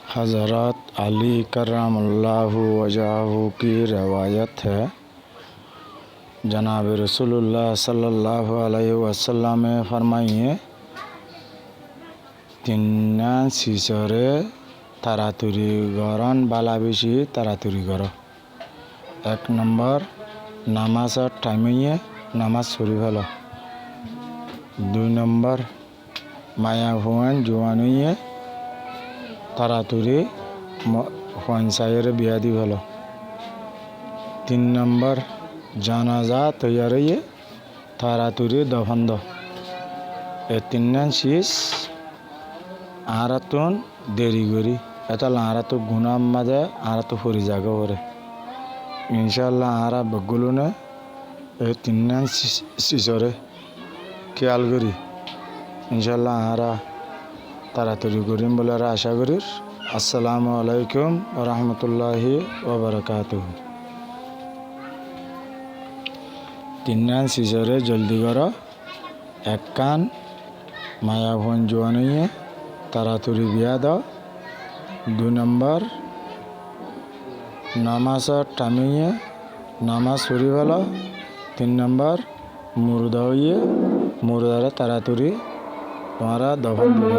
हज़रत अली करमल्लाहु वजहहु की रवायत है। जनाब रसूलुल्लाह सल्लल्लाहु अलैहि वसल्लम में फरमाइए, तिन्ना शिशरे तारातुरी गरन बाला बेशी तारातुरी करो। एक नम्बर नामाज टाइमिए नामाज सुरी फेलो। 2 नम्बर माया हुआन जुआनुए तारातुरी हुआनसायर बिया दी फेलो। 3 नम्बर জানাজা তৈয়ারিয়ে তাড়াতাড়ি দফন দাও। এ 3 শীষ আরাতুন দেরি করি এতলা আরাতু গুনাম মাঝে আরাতু ফরি জাগা করে ইনশাআল্লাহ আরা বগুলুনে এ 3 শীষরে খেয়াল করি ইনশাআল্লাহ আরা তাড়াতাড়ি করিম বলে আশা করি। আসসালামু আলাইকুম ওয়া রাহমাতুল্লাহি ওয়া বারাকাতুহু। 3 শিশরে জলদি করো। 1 কান মায়া ভন জোয়ানিয়ে তাড়াতাড়ি বিয়া দাও। 2 নম্বর নামাজ টামিয়ে নামাজ পড়ি ফেলো। 3 নম্বর মুর্দা হইয়ে মুর্দারে তাড়াতাড়ি তোমরা দফন দিয়ে